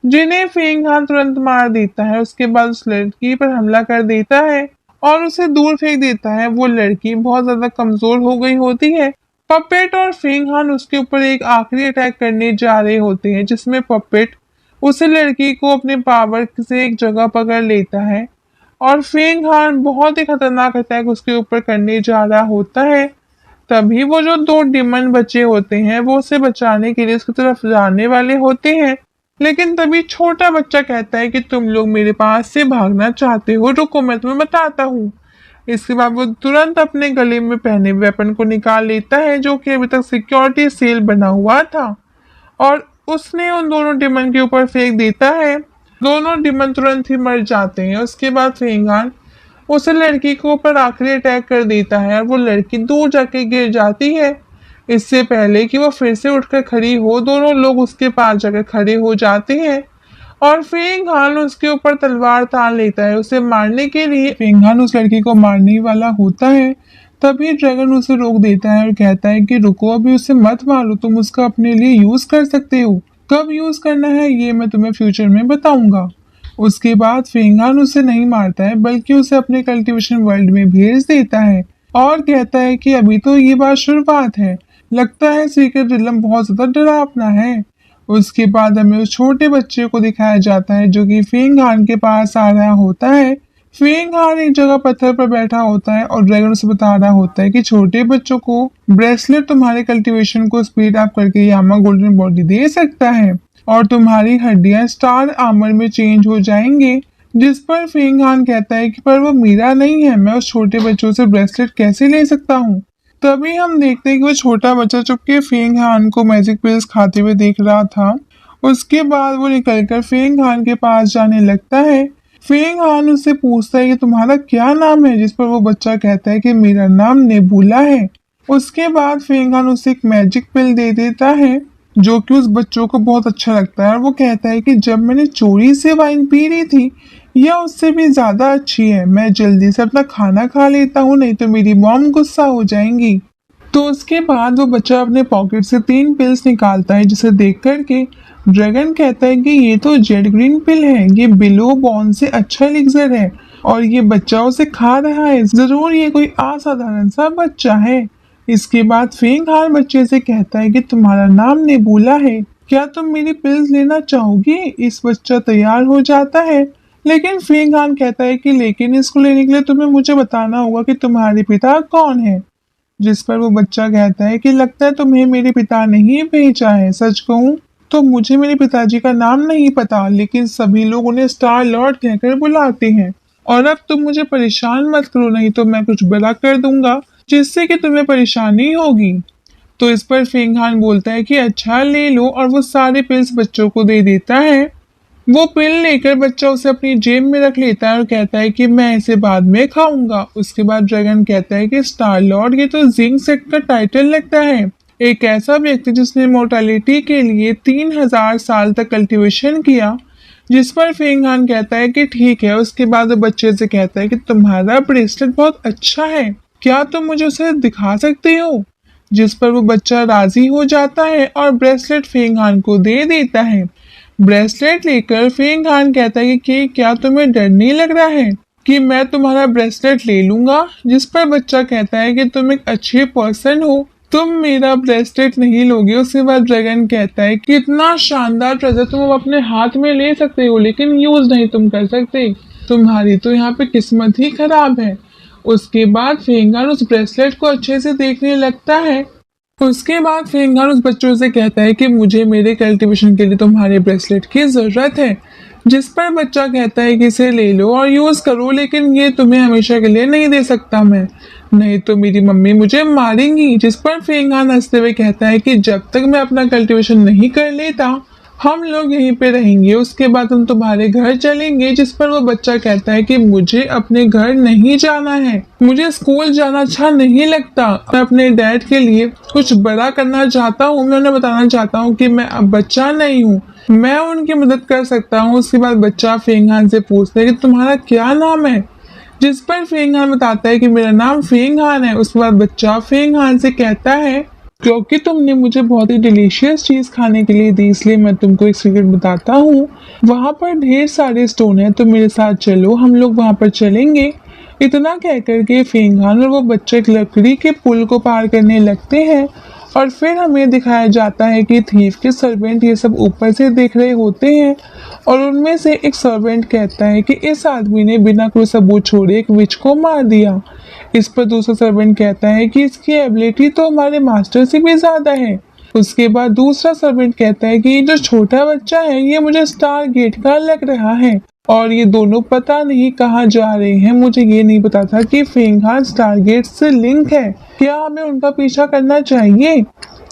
जिन्हें फेंगान तुरंत मार देता है। उसके बाद उस लड़की पर हमला कर देता है और उसे दूर फेंक देता है। वो लड़की बहुत ज्यादा कमजोर हो गई होती है। पपेट और फेंगान उसके ऊपर एक आखिरी अटैक करने जा रहे होते हैं, जिसमें पपेट उस लड़की को अपने पावर से एक जगह पकड़ लेता है और फेंगान बहुत ही खतरनाक अटैक उसके ऊपर करने जा रहा होता है। तभी वो जो दो डिमन बच्चे होते हैं वो उसे बचाने के लिए उसकी तरफ जाने वाले होते हैं, लेकिन तभी छोटा बच्चा कहता है कि तुम लोग मेरे पास से भागना चाहते हो, रुको मैं तुम्हें बताता हूँ। इसके बाद वो तुरंत अपने गले में पहने वेपन को निकाल लेता है, जो कि अभी तक सिक्योरिटी सेल बना हुआ था, और उसने उन दोनों डिमन के ऊपर फेंक देता है। दोनों डिमन तुरंत ही मर जाते हैं। उसके बाद फेंगान उस लड़की के ऊपर आखिरी अटैक कर देता है और वो लड़की दूर जाके गिर जाती है। इससे पहले कि वो फिर से उठकर खड़ी हो, दोनों लोग उसके पास जाकर खड़े हो जाते हैं और फेंगान उसके ऊपर तलवार तान लेता है उसे मारने के लिए। फेंगान उस लड़की को मारने वाला होता है, तभी ड्रैगन उसे रोक देता है और कहता है कि रुको, अभी उसे मत मारो, तुम उसका अपने लिए यूज कर सकते हो। कब यूज करना है ये मैं तुम्हें फ्यूचर में बताऊंगा। उसके बाद फेंगान उसे नहीं मारता है, बल्कि उसे अपने कल्टीवेशन वर्ल्ड में भेज देता है और कहता है कि अभी तो ये बात शुरुआत है, लगता है सीक्रेट रिलम बहुत ज्यादा डरावना है। उसके बाद हमें उस छोटे बच्चे को दिखाया जाता है जो कि फेंगान के पास आ रहा होता है। फेंगान एक जगह पत्थर पर बैठा होता है और ड्रैगन उसे बता रहा होता है कि छोटे बच्चों को ब्रेसलेट तुम्हारे कल्टीवेशन को स्पीड अप करके यामा गोल्डन बॉडी दे सकता है और तुम्हारी हड्डियां स्टार आर्मर में चेंज हो जाएंगे। जिस पर फेंगान कहता है कि पर वो मेरा नहीं है, मैं उस छोटे बच्चों से ब्रेसलेट कैसे ले सकता हूँ। तभी हम देखते हैं कि वो छोटा बच्चा चुपके फेंगान को मैजिक पिल्स खाते हुए देख रहा था। उसके बाद वो निकलकर फेंगान के पास जाने लगता है। फेंगान उससे पूछता है कि तुम्हारा क्या नाम है, जिस पर वो बच्चा कहता है कि मेरा नाम नेबुला है। उसके बाद फेंगान उसे एक मैजिक पिल दे देता है, जो कि उस बच्चों को बहुत अच्छा लगता है और वो कहता है कि जब मैंने चोरी से वाइन पी रही थी यह उससे भी ज्यादा अच्छी है, मैं जल्दी से अपना खाना खा लेता हूँ, नहीं तो मेरी मॉम गुस्सा हो जाएंगी। तो उसके बाद वो बच्चा अपने पॉकेट से 3 पिल्स निकालता है, जिसे देख करके ड्रैगन कहता है कि ये तो जेड ग्रीन पिल है, ये बिलो बॉन से अच्छा एलिक्सर है और ये बच्चा उसे खा रहा है, जरूर ये कोई असाधारण सा बच्चा है। इसके बाद फेंगान बच्चे से कहता है कि तुम्हारा नाम नेबुला है, क्या तुम मेरी पिल्स लेना चाहोगे। इस बच्चा तैयार हो जाता है, लेकिन फेंगान कहता है कि लेकिन इसको लेने के लिए तुम्हें मुझे बताना होगा कि तुम्हारे पिता कौन है। जिस पर वो बच्चा कहता है कि लगता है तुम्हें मेरे पिता ने ही भेजा है, सच कहूँ तो मुझे मेरे पिताजी का नाम नहीं पता, लेकिन सभी लोग उन्हें स्टार लॉर्ड कहकर बुलाते हैं और अब तुम मुझे परेशान मत करो, नहीं तो मैं कुछ बड़ा कर दूंगा जिससे कि तुम्हें परेशानी होगी। तो इस पर फेंगान बोलता है कि अच्छा ले लो, और वो सारे पिल्स बच्चों को दे देता है। वो पिल लेकर बच्चा उसे अपनी जेब में रख लेता है और कहता है कि मैं इसे बाद में खाऊंगा। उसके बाद ड्रैगन कहता है कि स्टार लॉर्ड ये तो जिंक सेट का टाइटल लगता है, एक ऐसा व्यक्ति जिसने मोर्टालिटी के लिए 3000 साल तक कल्टीवेशन किया। जिस पर फेंगान कहता है कि ठीक है। उसके बाद वो बच्चे से कहता है कि तुम्हारा ब्रेसलेट बहुत अच्छा है, क्या तुम मुझे उसे दिखा सकते हो। जिस पर वो बच्चा राजी हो जाता है और ब्रेसलेट फेंगान को दे देता है। ब्रेसलेट लेकर फेंगान कहता है कि क्या तुम्हें डर नहीं लग रहा है कि मैं तुम्हारा ब्रेसलेट ले लूंगा। जिस पर बच्चा कहता है कि तुम एक अच्छे पर्सन हो, तुम मेरा ब्रेसलेट नहीं लोगे। उसके बाद ड्रैगन कहता है कि इतना शानदार ट्रेजर तुम अपने हाथ में ले सकते हो, लेकिन यूज नहीं तुम कर सकते, तुम्हारी तो यहाँ पे किस्मत ही खराब है। उसके बाद फेंगान उस ब्रेसलेट को अच्छे से देखने लगता है। उसके बाद फेंगान उस बच्चों से कहता है कि मुझे मेरे कल्टीवेशन के लिए तुम्हारे ब्रेसलेट की जरूरत है। जिस पर बच्चा कहता है कि इसे ले लो और यूज करो, लेकिन ये तुम्हें हमेशा के लिए नहीं दे सकता मैं, नहीं तो मेरी मम्मी मुझे मारेंगी। जिस पर फेंगान हंसते हुए कहता है कि जब तक मैं अपना कल्टीवेशन नहीं कर लेता हम लोग यहीं पे रहेंगे, उसके बाद हम तुम्हारे घर चलेंगे। जिस पर वो बच्चा कहता है कि मुझे अपने घर नहीं जाना है, मुझे स्कूल जाना अच्छा नहीं लगता, मैं अपने डैड के लिए कुछ बड़ा करना चाहता हूँ, मैं उन्हें बताना चाहता हूँ कि मैं अब बच्चा नहीं हूँ, मैं उनकी मदद कर सकता हूँ। उसके बाद बच्चा फेंगहान से पूछता है कि तुम्हारा क्या नाम है, जिस पर फेंगहान बताता है कि मेरा नाम फेंगहान है। उसके बाद बच्चा फेंगहान से कहता है क्योंकि तुमने मुझे बहुत ही डिलीशियस चीज खाने के लिए दी, इसलिए मैं तुमको एक सीक्रेट बताता हूँ। वहां पर ढेर सारे स्टोन हैं, तो मेरे साथ चलो, हम लोग वहां पर चलेंगे। इतना कहकर के फेंगहान और वो बच्चे एक लकड़ी के पुल को पार करने लगते हैं और फिर हमें दिखाया जाता है कि थीफ के सर्वेंट ये सब ऊपर से देख रहे होते हैं और उनमें से एक सर्वेंट कहता है कि इस आदमी ने बिना कोई सबूत छोड़े एक विच को मार दिया। इस पर दूसरा सर्वेंट कहता है कि इसकी एबिलिटी तो हमारे मास्टर से भी ज्यादा है। उसके बाद दूसरा सर्वेंट कहता है कि ये जो छोटा बच्चा है ये मुझे स्टार गेट का लग रहा है और ये दोनों पता नहीं कहाँ जा रहे हैं। मुझे ये नहीं पता था कि फेंगहान स्टार गेट से लिंक है, क्या हमें उनका पीछा करना चाहिए?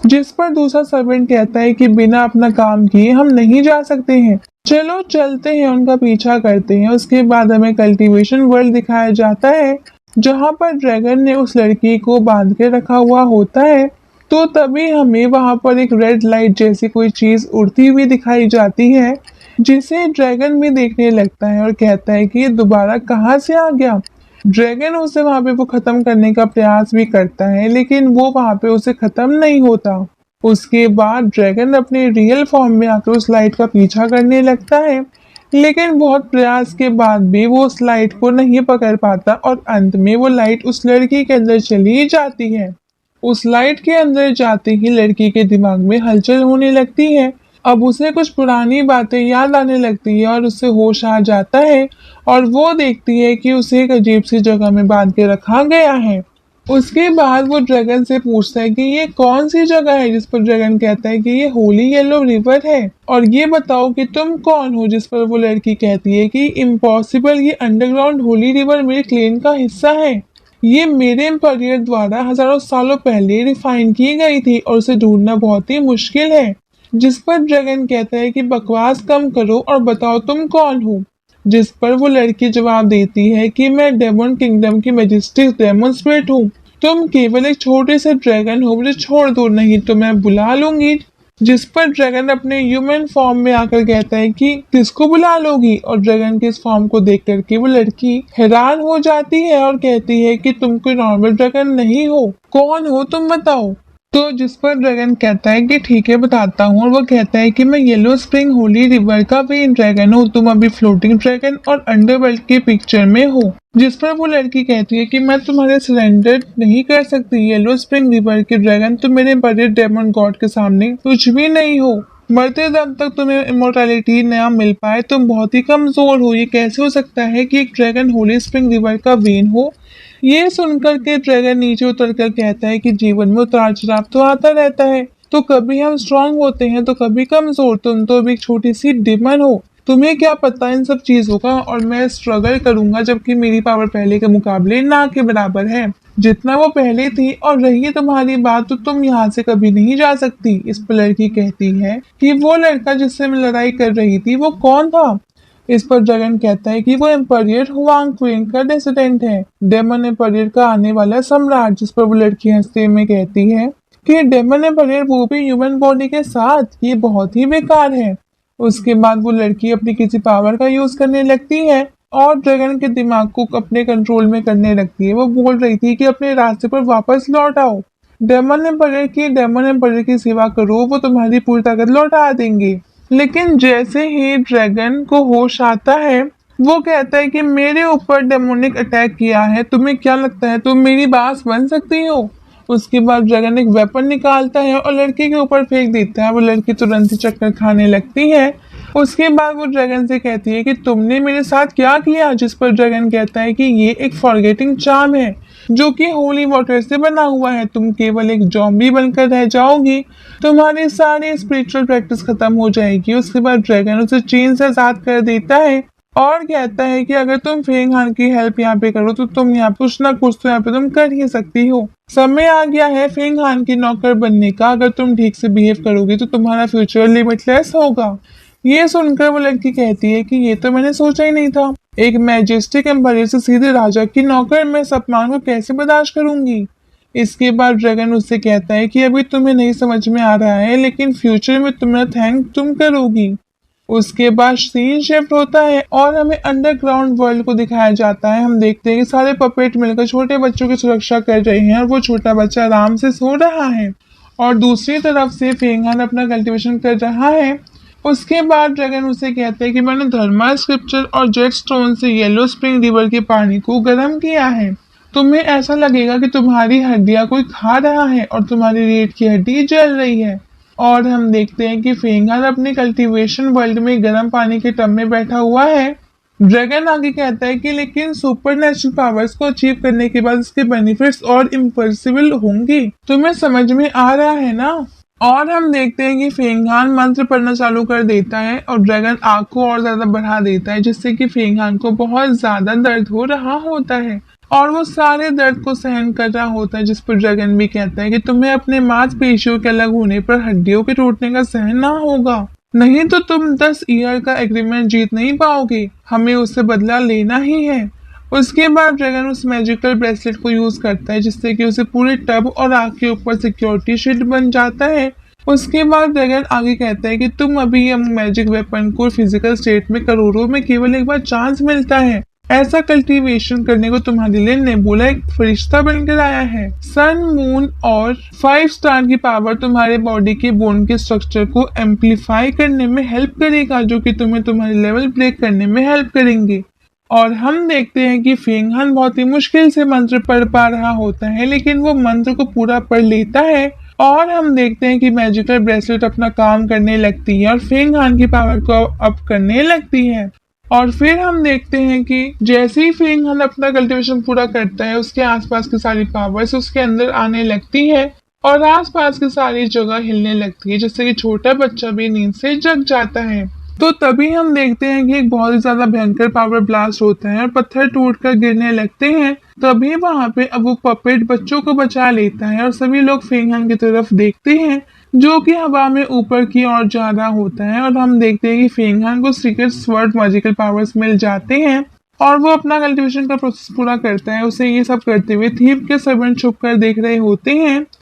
जिस पर दूसरा सर्वेंट कहता है कि बिना अपना काम किए हम नहीं जा सकते हैं, चलो चलते हैं, उनका पीछा करते हैं। उसके बाद हमें कल्टीवेशन वर्ल्ड दिखाया जाता है जहाँ पर ड्रैगन ने उस लड़की को बांध के रखा हुआ होता है। तो तभी हमें वहां पर एक रेड लाइट जैसी कोई चीज उड़ती हुई दिखाई जाती है जिसे ड्रैगन भी देखने लगता है और कहता है कि ये दोबारा कहाँ से आ गया। ड्रैगन उसे वहां पे वो खत्म करने का प्रयास भी करता है लेकिन वो वहां पे उसे खत्म नहीं होता। उसके बाद ड्रैगन अपने रियल फॉर्म में आकर उस लाइट का पीछा करने लगता है लेकिन बहुत प्रयास के बाद भी वो उस लाइट को नहीं पकड़ पाता और अंत में वो लाइट उस लड़की के अंदर चली जाती है। उस लाइट के अंदर जाते ही लड़की के दिमाग में हलचल होने लगती है। अब उसे कुछ पुरानी बातें याद आने लगती है और उससे होश आ जाता है और वो देखती है कि उसे एक अजीब सी जगह में बांध के रखा गया है। उसके बाद वो ड्रैगन से पूछता है कि ये कौन सी जगह है, जिस पर ड्रैगन कहता है कि ये होली येलो रिवर है और ये बताओ कि तुम कौन हो। जिस पर वो लड़की कहती है कि इम्पॉसिबल, ये अंडरग्राउंड होली रिवर मेरे क्लेन का हिस्सा है, ये मेरे एम्पायर द्वारा हजारों सालों पहले रिफाइन की गई थी और उसे ढूंढना बहुत ही मुश्किल है। जिस पर ड्रैगन कहता है कि बकवास कम करो और बताओ तुम कौन हो। जिस पर वो लड़की जवाब देती है कि मैं डेमन किंगडम की मैजेस्टिक डेमोन्स्ट्रेट हूँ, तुम केवल एक छोटे से ड्रैगन हो, मुझे छोड़ दो, नहीं तो मैं बुला लूंगी। जिस पर ड्रैगन अपने ह्यूमन फॉर्म में आकर कहता है कि किसको बुला लोगी और ड्रैगन के इस फॉर्म को देख करके वो लड़की हैरान हो जाती है और कहती है कि तुम कोई नॉर्मल ड्रैगन नहीं हो, कौन हो तुम बताओ। तो जिस पर ड्रैगन कहता है कि ठीक है बताता हूँ और वो कहता है कि मैं येलो स्प्रिंग होली रिवर का वेन ड्रैगन हूँ, तुम अभी फ्लोटिंग ड्रैगन और अंडरवर्ल्ड के पिक्चर में हो। जिस पर वो लड़की कहती है कि मैं तुम्हारे सरेंडर नहीं कर सकती, येलो स्प्रिंग रिवर के ड्रैगन तुम मेरे बड़े डेमन गॉड के सामने कुछ भी नहीं हो, मरते दम तक तुम्हें इमोर्टैलिटी नया मिल पाए, तुम बहुत ही कमजोर हो, ये कैसे हो सकता है कि एक ड्रैगन होली स्प्रिंग रिवर का वेन हो। ये सुनकर के ड्रैगन नीचे उतर कर कहता है कि जीवन में उतार चढ़ाव तो आता रहता है, तो कभी हम स्ट्रांग होते हैं तो कभी कमजोर, तुम तो अभी एक छोटी सी डिमन हो, तुम्हें क्या पता इन सब चीजों का, और मैं स्ट्रगल करूंगा जबकि मेरी पावर पहले के मुकाबले ना के बराबर है जितना वो पहले थी, और रही तुम्हारी बात तो तुम यहाँ से कभी नहीं जा सकती। इस पर लड़की कहती है कि वो लड़का जिससे मैं लड़ाई कर रही थी वो कौन था। इस पर ड्रैगन कहता है कि वो एम्पायर हुआंग क्वीन का डेसिडेंट है, डेमन एम्पायर का आने वाला सम्राट। जिस पर वो लड़की हंसते में कहती है कि डेमन एम्पायर वो भी ह्यूमन बॉडी के साथ, ये बहुत ही बेकार है। उसके बाद वो लड़की अपनी किसी पावर का यूज करने लगती है और ड्रैगन के दिमाग को अपने कंट्रोल में करने लगती है। वो बोल रही थी कि अपने रास्ते पर वापस लौट आओ, डेमन एम्पायर की सेवा करो, वो तुम्हारी पूरी ताकत लौटा देंगे। लेकिन जैसे ही ड्रैगन को होश आता है वो कहता है कि मेरे ऊपर डेमोनिक अटैक किया है, तुम्हें क्या लगता है तुम मेरी बास बन सकती हो। उसके बाद ड्रैगन एक वेपन निकालता है और लड़की के ऊपर फेंक देता है। वो लड़की तुरंत ही चक्कर खाने लगती है। उसके बाद वो ड्रैगन से कहती है कि तुमने मेरे साथ क्या किया। जिस पर ड्रैगन कहता है कि ये एक फॉरगेटिंग चार्म है जो कि होली वाटर से बना हुआ है, तुम केवल एक जॉम्बी बनकर रह जाओगी, तुम्हारी सारी स्पिरिचुअल प्रैक्टिस खत्म हो जाएगी। उसके बाद ड्रैगन उसे चेन से आजाद कर देता है और कहता है कि अगर तुम फेंग हान की हेल्प यहाँ पे करो तो तुम यहाँ कुछ ना कुछ तो यहाँ पे तुम कर ही सकती हो। समय आ गया है फेंग हान की नौकर बनने का। अगर तुम ठीक से बिहेव करोगे तो तुम्हारा फ्यूचर लिमिटलेस होगा। ये सुनकर वो लड़की कहती है कि ये तो मैंने सोचा ही नहीं था। एक मैजेस्टिक एम्पायर से सीधे राजा की नौकर, मैं इस अपमान को कैसे बर्दाश्त करूंगी। इसके बाद ड्रैगन उससे कहता है कि अभी तुम्हें नहीं समझ में आ रहा है, लेकिन फ्यूचर में तुम्हारा थैंक तुम करोगी। उसके बाद सीन शिफ्ट होता है और हमें अंडरग्राउंड वर्ल्ड को दिखाया जाता है। हम देखते हैं कि सारे पपेट मिलकर छोटे बच्चों की सुरक्षा कर रहे हैं और वो छोटा बच्चा आराम से सो रहा है और दूसरी तरफ से फेंग हान अपना कल्टीवेशन कर रहा है। उसके बाद ड्रैगन उसे कहता है कि मैंने धर्मा स्क्रिप्चर और जेट स्टोन से येलो स्प्रिंग रिवर के पानी को गर्म किया है। तुम्हें ऐसा लगेगा कि तुम्हारी हड्डियां कोई खा रहा है और तुम्हारी रीढ़ की हड्डी जल रही है। और हम देखते हैं कि फेंग हान अपने कल्टीवेशन वर्ल्ड में गर्म पानी के टब में बैठा हुआ है। ड्रैगन आगे कहता है कि लेकिन सुपर नेचुरल पावर्स को अचीव करने के बाद इसके बेनिफिट्स और इम्पॉसिबल होंगे। तुम्हें समझ में आ रहा है ना। और हम देखते हैं कि फेंग हान मंत्र पढ़ना चालू कर देता है और ड्रैगन आग को और ज्यादा बढ़ा देता है, जिससे कि फेंग हान को बहुत ज्यादा दर्द हो रहा होता है और वो सारे दर्द को सहन कर रहा होता है। जिस पर ड्रैगन भी कहता है कि तुम्हें अपने मांसपेशियों के अलग होने पर हड्डियों के टूटने का सहन ना होगा, नहीं तो तुम 10 ईयर का एग्रीमेंट जीत नहीं पाओगे। हमें उससे बदला लेना ही है। उसके बाद ड्रैगन उस मैजिकल ब्रेसलेट को यूज करता है, जिससे कि उसे पूरे टब और आग के ऊपर सिक्योरिटी शील्ड बन जाता है। उसके बाद ड्रैगन आगे कहता है कि तुम अभी ये मैजिक वेपन को फिजिकल स्टेट में करोड़ों में केवल एक बार चांस मिलता है। ऐसा कल्टीवेशन करने को तुम्हारे लिए नेबुला एक फरिश्ता बनकर आया है। सन, मून और 5 स्टार की पावर तुम्हारे बॉडी के बोन के स्ट्रक्चर को एम्पलीफाई करने में हेल्प करेगा, जो कि तुम्हें तुम्हारे लेवल ब्रेक करने में हेल्प करेंगे। और हम देखते हैं कि फेंग हान बहुत ही मुश्किल से मंत्र पढ़ पा रहा होता है, लेकिन वो मंत्र को पूरा पढ़ लेता है। और हम देखते हैं कि मैजिकल ब्रेसलेट अपना काम करने लगती है और फेंग हान की पावर को अप करने लगती है। और फिर हम देखते हैं कि जैसे ही फेंग हान अपना कल्टीवेशन पूरा करता है, उसके आसपास की सारी पावर्स उसके अंदर आने लगती है और आसपास की सारी जगह हिलने लगती है, जिससे कि छोटा बच्चा भी नींद से जग जाता है। तो तभी हम देखते हैं कि एक बहुत ही ज्यादा भयंकर पावर ब्लास्ट होता है और पत्थर टूटकर गिरने लगते हैं। तभी वहां पे अब वो पपेट बच्चों को बचा लेता है और सभी लोग फेंग हान की तरफ देखते हैं, जो कि हवा में ऊपर की ओर जा रहा होता है। और हम देखते हैं कि फेंग हान को सीक्रेट स्वर्ड मैजिकल पावर्स मिल जाते हैं और वो अपना कल्टीवेशन का प्रोसेस पूरा करता है। उसे ये सब करते हुए थीव के सर्वेंट छुप कर देख रहे होते हैं।